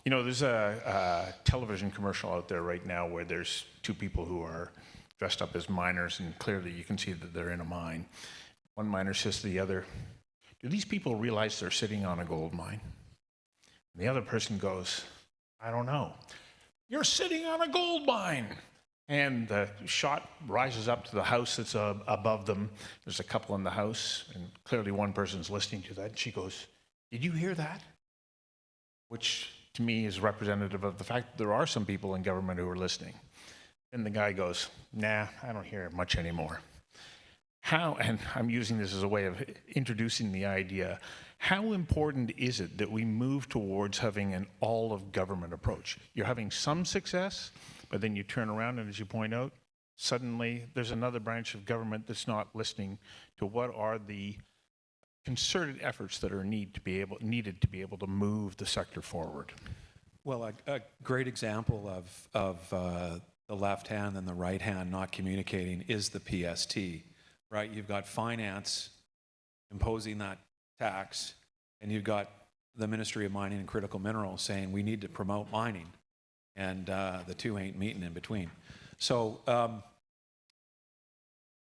You know, there's a television commercial out there right now where there's two people who are dressed up as miners, and clearly you can see that they're in a mine. One miner says to the other, "Do these people realize they're sitting on a gold mine?" And the other person goes, "I don't know." "You're sitting on a gold mine." And the shot rises up to the house that's above them. There's a couple in the house, and clearly one person's listening to that. And she goes, "Did you hear that?" Which to me is representative of the fact that there are some people in government who are listening. And the guy goes, "Nah, I don't hear it much anymore." How, and I'm using this as a way of introducing the idea, how important is it that we move towards having an all-of-government approach? You're having some success, but then you turn around and, as you point out, suddenly there's another branch of government that's not listening to what are the concerted efforts that are needed to be able to move the sector forward. Well, a great example of the left hand and the right hand not communicating is the PST. Right, you've got finance imposing that tax, and you've got the Ministry of Mining and Critical Minerals saying we need to promote mining, and the two ain't meeting in between. So,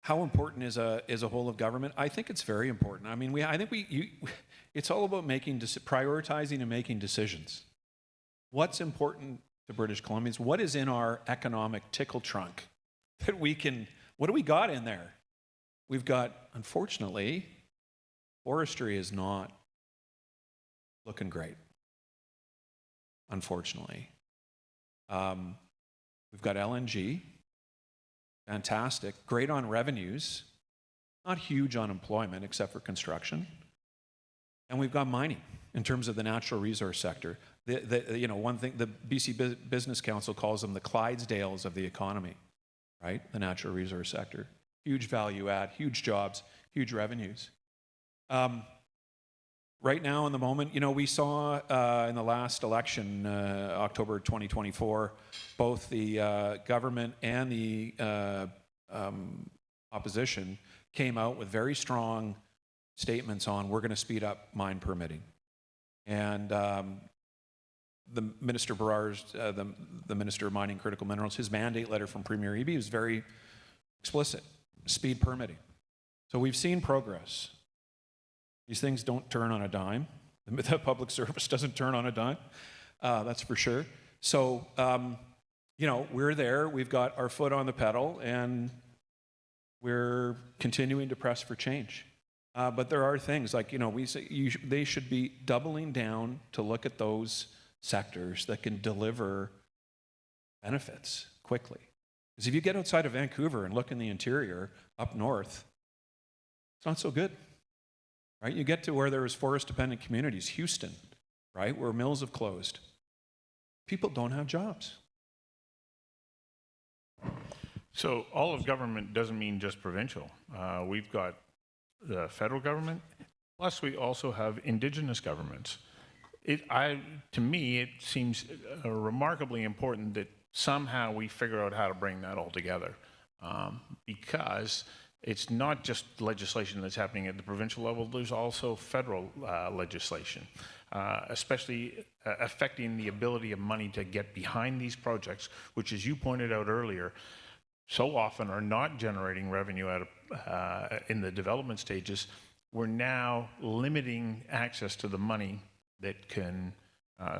how important is a whole of government? I think it's very important. I mean, it's all about prioritizing and making decisions. What's important to British Columbians? What is in our economic tickle trunk that we can? What do we got in there? We've got, unfortunately, forestry is not looking great, unfortunately. We've got LNG, fantastic, great on revenues, not huge on employment except for construction. And we've got mining in terms of the natural resource sector. One thing, the BC Business Council calls them the Clydesdales of the economy, right? The natural resource sector. Huge value add, huge jobs, huge revenues. Right now, in the moment, we saw in the last election, October 2024, both the government and the opposition came out with very strong statements on we're going to speed up mine permitting. And the Minister Berrar's, the Minister of Mining and Critical Minerals, his mandate letter from Premier Eby was very explicit. Speed permitting. So we've seen progress. These things don't turn on a dime. The public service doesn't turn on a dime, that's for sure. So, we're there. We've got our foot on the pedal, and we're continuing to press for change. But there are things like, we say they should be doubling down to look at those sectors that can deliver benefits quickly. Because if you get outside of Vancouver and look in the interior, up north, it's not so good, right? You get to where there is forest-dependent communities, Houston, right, where mills have closed. People don't have jobs. So all of government doesn't mean just provincial. We've got the federal government, plus we also have Indigenous governments. To me, it seems remarkably important that somehow we figure out how to bring that all together, because it's not just legislation that's happening at the provincial level, there's also federal legislation, especially affecting the ability of money to get behind these projects, which, as you pointed out earlier, so often are not generating revenue in the development stages. We're now limiting access to the money that can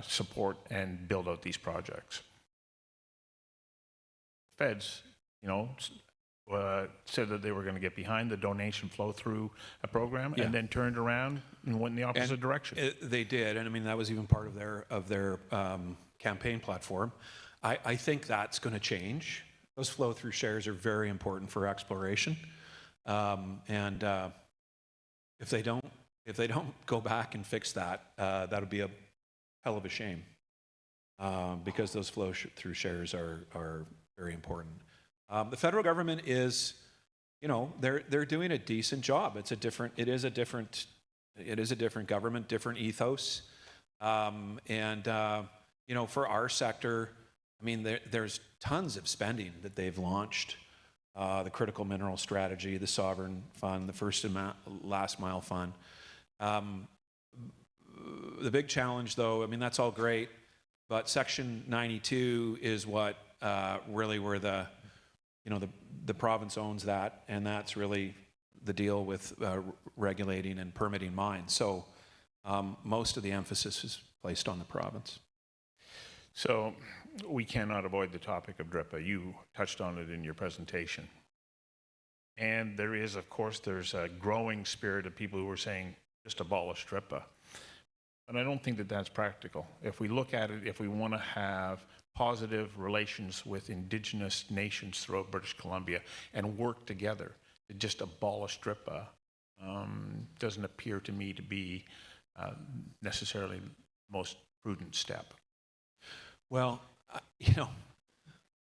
support and build out these projects. Feds, said that they were going to get behind the donation flow through a program, and then turned around and went in the opposite direction. They did, and I mean that was even part of their campaign platform. I think that's going to change. Those flow through shares are very important for exploration, and if they don't go back and fix that, that'll be a hell of a shame, because those flow through shares are very important. The federal government is, they're doing a decent job. It is a different government, different ethos, and for our sector, I mean, there's tons of spending that they've launched. The critical mineral strategy, the sovereign fund, the first and last mile fund. The big challenge, though, I mean, that's all great, But Section 92 is what really where the province owns that, and that's really the deal with regulating and permitting mines. So most of the emphasis is placed on the province. So we cannot avoid the topic of DRIPA. You touched on it in your presentation. And there is, of course, there's a growing spirit of people who are saying, just abolish DRIPA. And I don't think that that's practical. If we look at it, if we want to have positive relations with Indigenous nations throughout British Columbia and work together, to just abolish DRIPA doesn't appear to me to be necessarily the most prudent step. Well,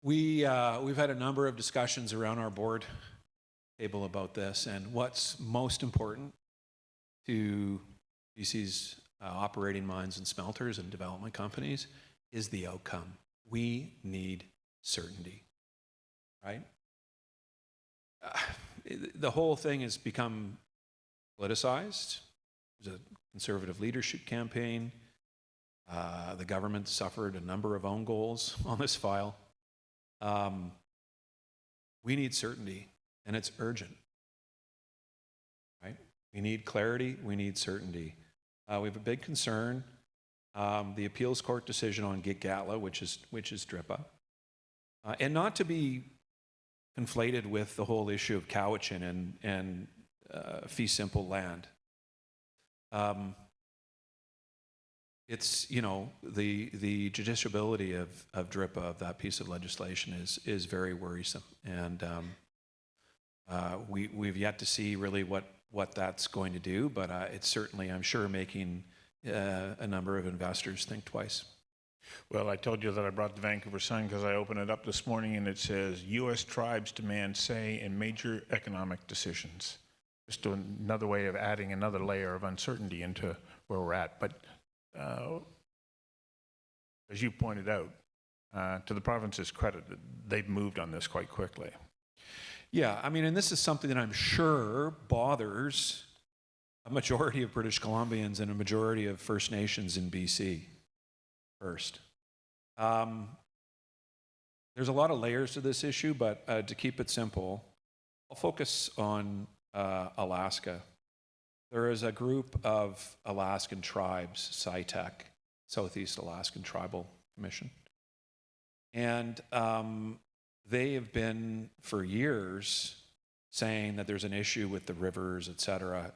we've had a number of discussions around our board table about this, and what's most important to BC's operating mines and smelters and development companies is the outcome. We need certainty, right? The whole thing has become politicized. There's a conservative leadership campaign. The government suffered a number of own goals on this file. We need certainty, and it's urgent, right? We need clarity, we need certainty. We have a big concern, the appeals court decision on Gitgala, which is DRIPA, and not to be conflated with the whole issue of Cowichan and fee simple land. It's, the judiciability of DRIPA, of that piece of legislation, is very worrisome, and we've yet to see really what that's going to do, but it's certainly, I'm sure, making a number of investors think twice. Well, I told you that I brought the Vancouver Sun because I opened it up this morning and it says, U.S. tribes demand say in major economic decisions. Just another way of adding another layer of uncertainty into where we're at. But as you pointed out, to the province's credit, they've moved on this quite quickly. Yeah, I mean, and this is something that I'm sure bothers a majority of British Columbians and a majority of First Nations in BC first. There's a lot of layers to this issue, but to keep it simple, I'll focus on Alaska. There is a group of Alaskan tribes, SciTech, Southeast Alaskan Tribal Commission, and they have been for years saying that there's an issue with the rivers, et cetera.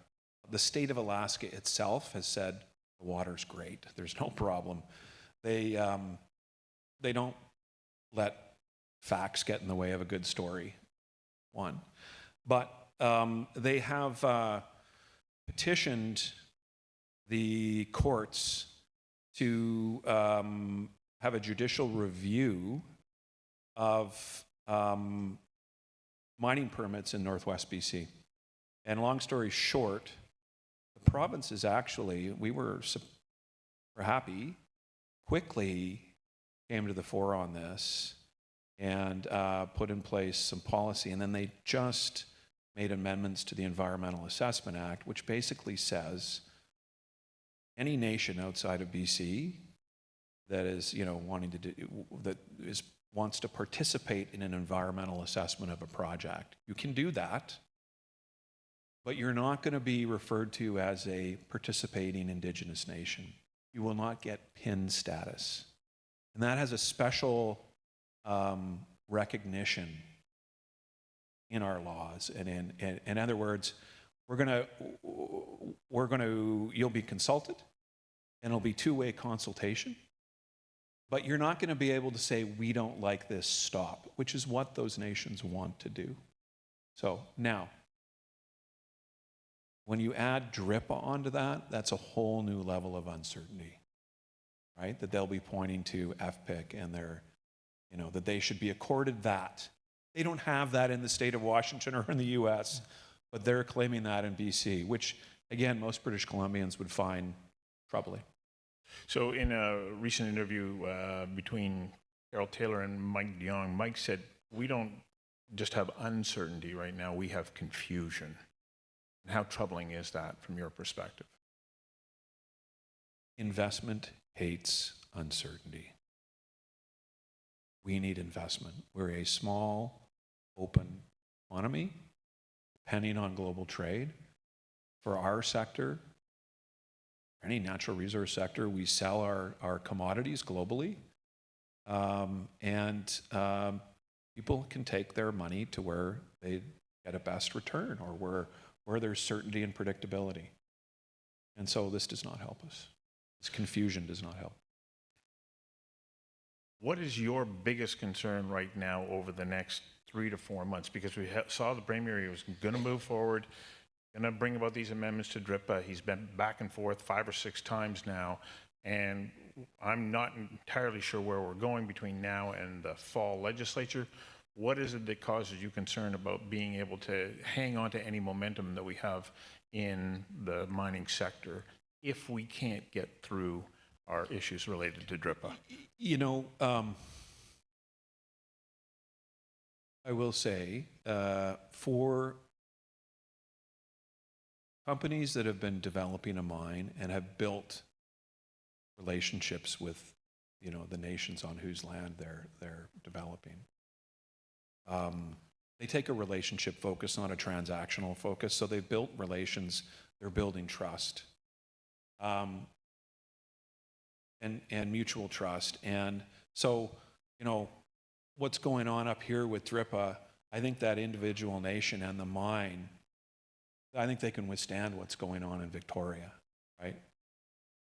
The state of Alaska itself has said the water's great, there's no problem. They don't let facts get in the way of a good story, one. But they have petitioned the courts to have a judicial review of mining permits in Northwest BC. And long story short, the province is actually, we're happy, quickly came to the fore on this and put in place some policy. And then they just made amendments to the Environmental Assessment Act, which basically says any nation outside of BC that is, wants to participate in an environmental assessment of a project, you can do that, but you're not going to be referred to as a participating Indigenous nation. You will not get PIN status. And that has a special recognition in our laws. And in other words, you'll be consulted, and it'll be two-way consultation, but you're not going to be able to say, we don't like this, stop, which is what those nations want to do. So now, when you add DRIPA onto that, that's a whole new level of uncertainty, right? That they'll be pointing to FPIC and that they should be accorded that. They don't have that in the state of Washington or in the US, but they're claiming that in BC, which, again, most British Columbians would find troubling. So in a recent interview between Carol Taylor and Mike DeYoung, Mike said, we don't just have uncertainty right now, we have confusion. And how troubling is that from your perspective? Investment hates uncertainty. we need investment. We're a small, open economy, depending on global trade. For our sector, any natural resource sector, we sell our commodities globally, and people can take their money to where they get a best return, or where there's certainty and predictability. And so this does not help us. This confusion does not help. What is your biggest concern right now over the next 3 to 4 months? Because we saw the Premier was going to move forward, going to bring about these amendments to DRIPA. He's been back and forth 5 or 6 times now, and I'm not entirely sure where we're going between now and the fall legislature. What is it that causes you concern about being able to hang on to any momentum that we have in the mining sector if we can't get through our issues related to DRIPA? You know, I will say, for companies that have been developing a mine and have built relationships with, the nations on whose land they're developing, they take a relationship focus, not a transactional focus. So they've built relations, they're building trust, and mutual trust. And so, what's going on up here with DRIPA, I think that individual nation and the mine, I think they can withstand what's going on in Victoria, right?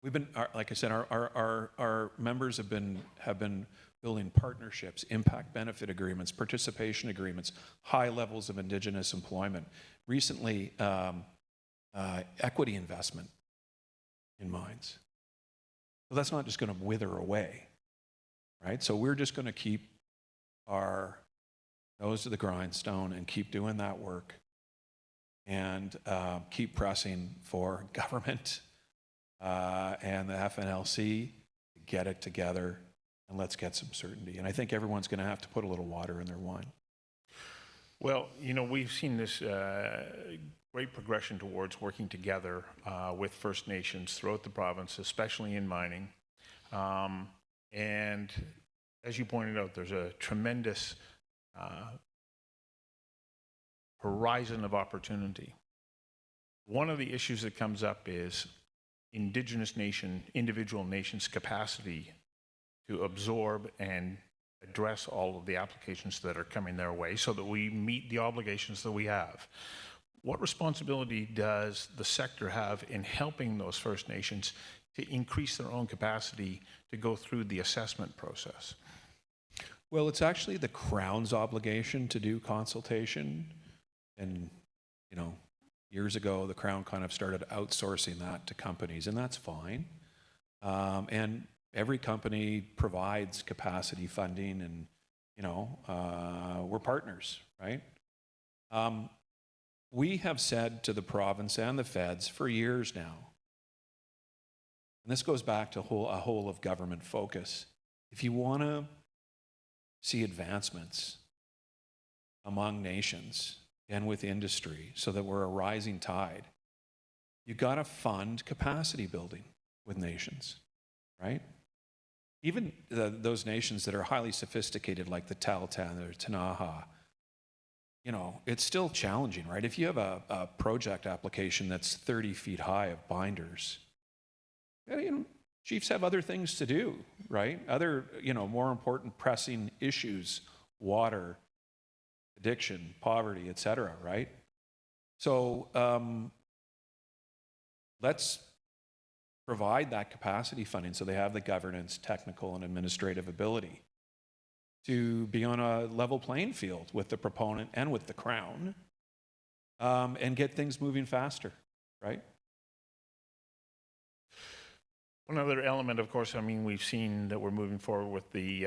We've been, like I said, our members have been building partnerships, impact benefit agreements, participation agreements, high levels of Indigenous employment. Recently, equity investment in mines. Well, that's not just going to wither away, right? So we're just going to keep our nose to the grindstone and keep doing that work, and keep pressing for government and the FNLC to get it together, and let's get some certainty. And I think everyone's going to have to put a little water in their wine. Well, we've seen this great progression towards working together with First Nations throughout the province, especially in mining. And as you pointed out, there's a tremendous horizon of opportunity. One of the issues that comes up is individual nations' capacity to absorb and address all of the applications that are coming their way so that we meet the obligations that we have. What responsibility does the sector have in helping those First Nations to increase their own capacity to go through the assessment process? Well, it's actually the Crown's obligation to do consultation. And, years ago, the Crown kind of started outsourcing that to companies, and that's fine. And every company provides capacity funding, and, we're partners, right? We have said to the province and the feds for years now, and this goes back to a whole of government focus. If you want to see advancements among nations and with industry so that we're a rising tide, you got to fund capacity building with nations, right? Even those nations that are highly sophisticated, like the Tahltan or Ktunaxa, it's still challenging, right? If you have a project application that's 30 feet high of binders, chiefs have other things to do, right? Other, more important pressing issues, water, addiction, poverty, et cetera, right? So let's provide that capacity funding so they have the governance, technical, and administrative ability to be on a level playing field with the proponent and with the Crown, and get things moving faster, right? One other element, of course, we've seen that we're moving forward with the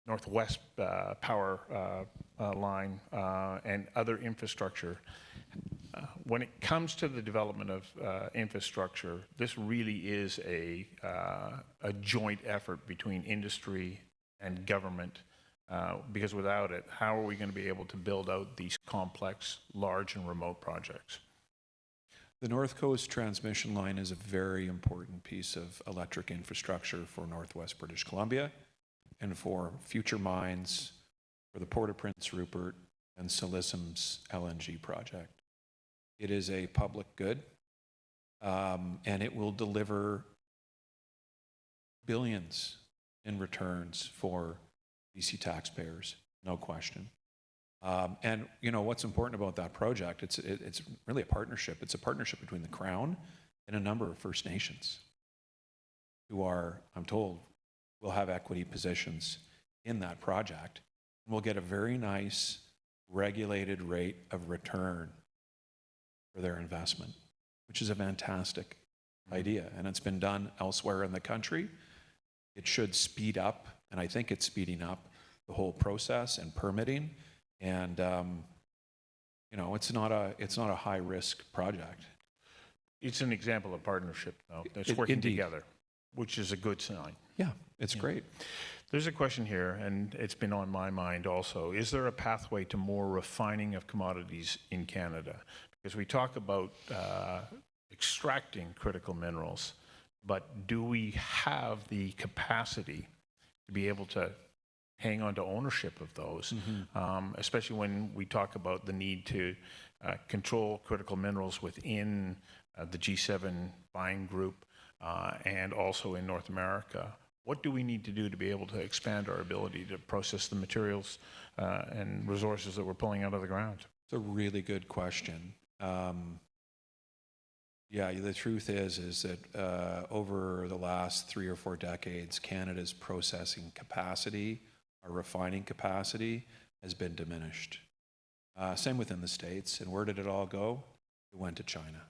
northwest power line and other infrastructure. When it comes to the development of infrastructure, this really is a joint effort between industry and government, because without it, how are we going to be able to build out these complex, large and remote projects? The North Coast transmission line is a very important piece of electric infrastructure for Northwest British Columbia and for future mines for the Port of Prince Rupert and Sillicum's LNG project. It is a public good, and it will deliver billions in returns for BC taxpayers, no question. And you know what's important about that project? It's really a partnership. It's a partnership between the Crown and a number of First Nations who are, I'm told, will have equity positions in that project. And we'll get a very nice regulated rate of return for their investment, which is a fantastic idea. And it's been done elsewhere in the country. It should speed up, and I think it's speeding up the whole process and permitting. And you know, it's not a high risk project. It's an example of partnership, though, that's working together, which is a good sign. Yeah, it's great. There's a question here, and it's been on my mind also. Is there a pathway to more refining of commodities in Canada? Because we talk about extracting critical minerals, but do we have the capacity to be able to hang on to ownership of those, especially when we talk about the need to control critical minerals within the G7 buying group and also in North America? What do we need to do to be able to expand our ability to process the materials and resources that we're pulling out of the ground? It's a really good question. Yeah, the truth is that over the last 3 or 4 decades, Canada's processing capacity, our refining capacity, has been diminished. Same within the States. And where did it all go? It went to China.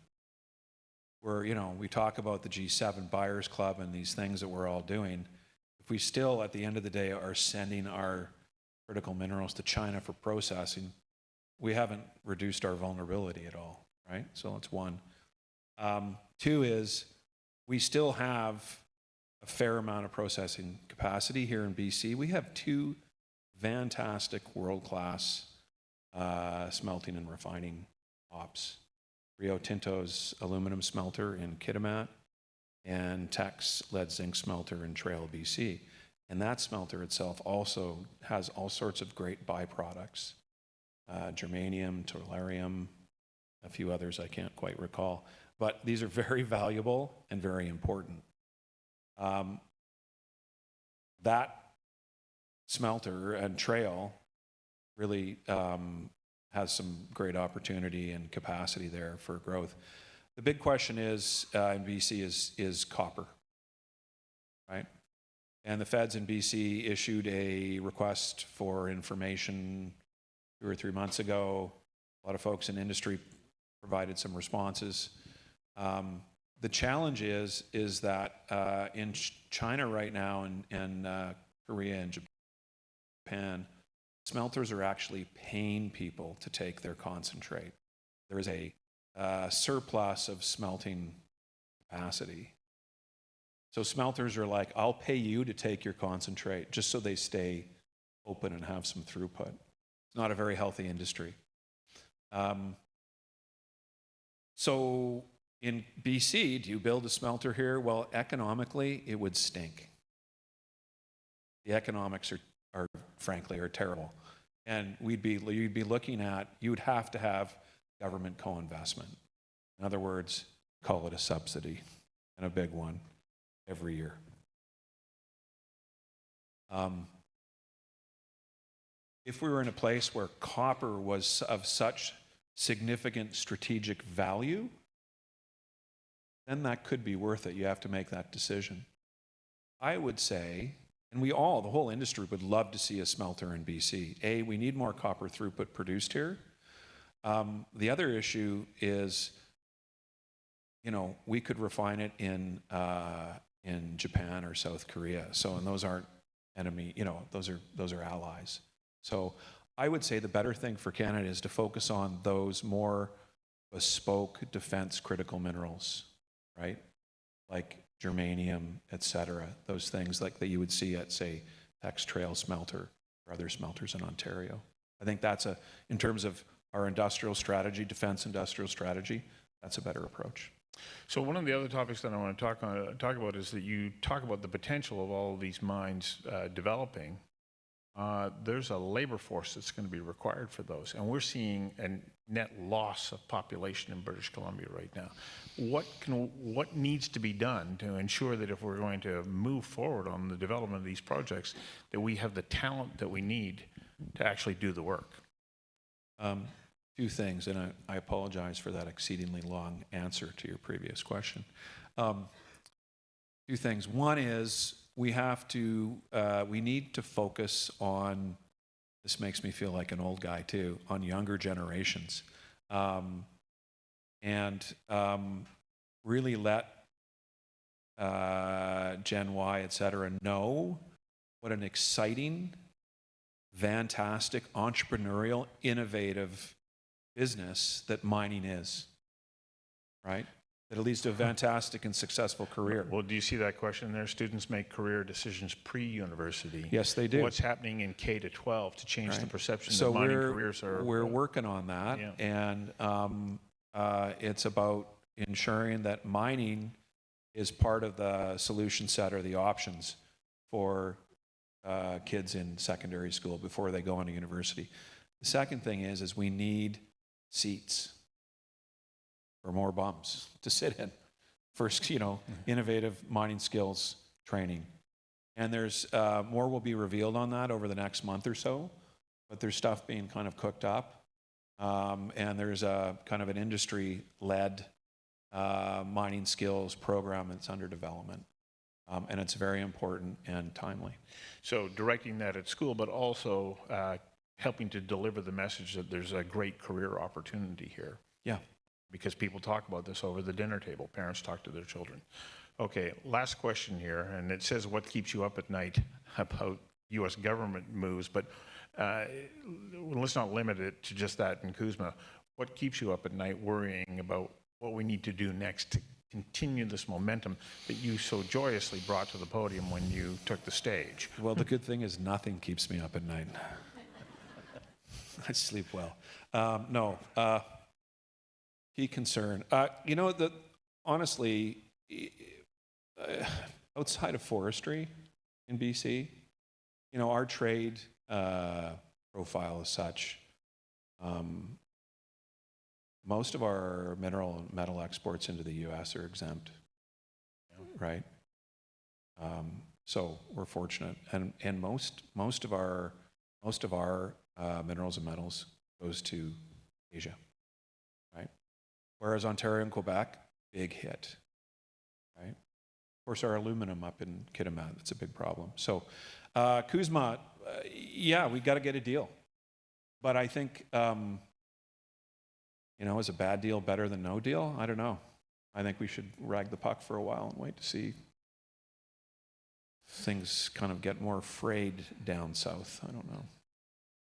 Where, you know, we talk about the G7 Buyers Club and these things that we're all doing. If we still, at the end of the day, are sending our critical minerals to China for processing, we haven't reduced our vulnerability at all, right? So that's one. 2 is we still have a fair amount of processing capacity here in BC. We have 2 fantastic world-class smelting and refining ops. Rio Tinto's aluminum smelter in Kitimat and Teck's lead zinc smelter in Trail, BC. And that smelter itself also has all sorts of great byproducts, germanium, tellurium, a few others I can't quite recall. But these are very valuable and very important. That smelter and Trail really has some great opportunity and capacity there for growth. The big question is in BC is copper, right? And the feds in BC issued a request for information 2 or 3 months ago. A lot of folks in industry provided some responses. The challenge is that in China right now and Korea and Japan, smelters are actually paying people to take their concentrate. There is a surplus of smelting capacity. So smelters are like, I'll pay you to take your concentrate just so they stay open and have some throughput. It's not a very healthy industry. So in BC, do you build a smelter here? Well, economically, it would stink. The economics are frankly terrible. And you'd be looking at, you would have to have government co-investment. In other words, call it a subsidy, and a big one every year. If we were in a place where copper was of such significant strategic value, then that could be worth it. You have to make that decision. I would say, and the whole industry would love to see a smelter in BC. We need more copper throughput produced here. The other issue is, you know, we could refine it in Japan or South Korea. So, and those aren't enemy, you know, those are allies. So I would say the better thing for Canada is to focus on those more bespoke defense critical minerals, right? Like germanium, et cetera, those things like that you would see at, say, Teck's Trail smelter or other smelters in Ontario. I think that's in terms of our industrial strategy, defense industrial strategy, that's a better approach. So one of the other topics that I want to talk about is that you talk about the potential of all of these mines developing. There's a labor force that's going to be required for those, and we're seeing a net loss of population in British Columbia right now. What needs to be done to ensure that if we're going to move forward on the development of these projects, that we have the talent that we need to actually do the work? Few things, and I apologize for that exceedingly long answer to your previous question. Two things. One is we need to focus on, this makes me feel like an old guy too, on younger generations. Really let Gen Y, et cetera, know what an exciting, fantastic, entrepreneurial, innovative business that mining is, right? That it leads to a fantastic and successful career. Well, do you see that question there? Students make career decisions pre-university. Yes, they do. What's happening in K to 12 to change the perception so that mining careers are? We're working on that, yeah. And it's about ensuring that mining is part of the solution set or the options for kids in secondary school before they go into university. The second thing is we need seats or more bums to sit in for, innovative mining skills training. And there's more will be revealed on that over the next month or so, but there's stuff being kind of cooked up. And there's a kind of an industry-led mining skills program that's under development. And it's very important and timely. So directing that at school, but also helping to deliver the message that there's a great career opportunity here. Yeah. Because people talk about this over the dinner table. Parents talk to their children. Okay, last question here, and it says what keeps you up at night about U.S. government moves, but let's not limit it to just that in Kuzma. What keeps you up at night worrying about what we need to do next to continue this momentum that you so joyously brought to the podium when you took the stage? Well, the good thing is nothing keeps me up at night. I sleep well. Key concern. Honestly, outside of forestry in BC, our trade profile is such. Most of our mineral and metal exports into the U.S. are exempt, right? So we're fortunate, and most of our minerals and metals goes to Asia, right? Whereas Ontario and Quebec, big hit, right? Of course, our aluminum up in Kitimat, that's a big problem. So Kuzma, we got to get a deal. But I think, is a bad deal better than no deal? I don't know. I think we should rag the puck for a while and wait to see things kind of get more frayed down south. I don't know.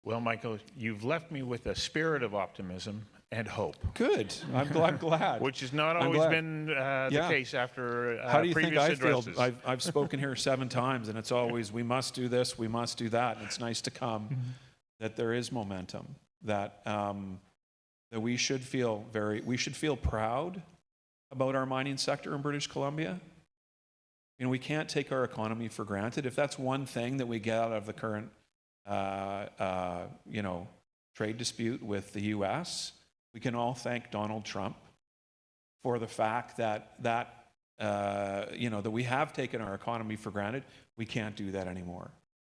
Well, Michael, you've left me with a spirit of optimism and hope. Good. I'm glad. Which has not always been the case after How do you think I addresses. feel? I've spoken here 7 times, and it's always, we must do this, we must do that. And it's nice to come that there is momentum, that we should feel proud about our mining sector in British Columbia. We can't take our economy for granted. If that's one thing that we get out of the current trade dispute with the U.S., we can all thank Donald Trump for the fact that we have taken our economy for granted. We can't do that anymore,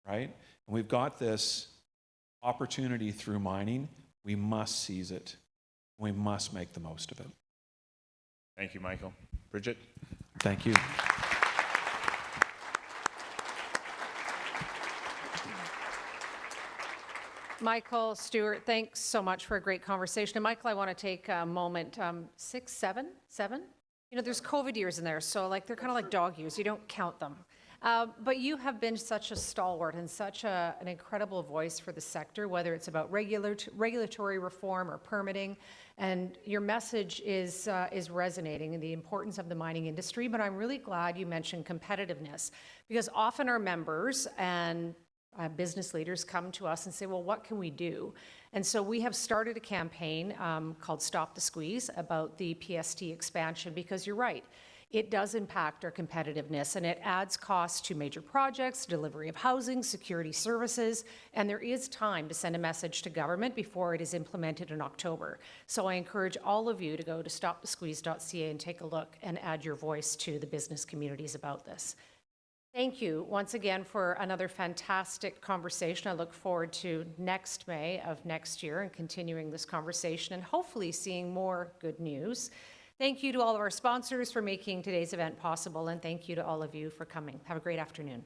right? And we've got this opportunity through mining. We must seize it. We must make the most of it. Thank you, Michael. Bridget? Thank you. Michael, Stuart, thanks so much for a great conversation. And Michael, I want to take a moment, 6, 7? There's COVID years in there, so they're kind of like dog years. You don't count them. But you have been such a stalwart and such an incredible voice for the sector, whether it's about regulatory reform or permitting. And your message is resonating in the importance of the mining industry. But I'm really glad you mentioned competitiveness, because often our members and business leaders come to us and say, well, what can we do? And so we have started a campaign called Stop the Squeeze about the PST expansion, because you're right, it does impact our competitiveness, and it adds costs to major projects, delivery of housing, security services, and there is time to send a message to government before it is implemented in October. So I encourage all of you to go to stopthesqueeze.ca and take a look and add your voice to the business communities about this. Thank you once again for another fantastic conversation. I look forward to next May of next year and continuing this conversation and hopefully seeing more good news. Thank you to all of our sponsors for making today's event possible, and thank you to all of you for coming. Have a great afternoon.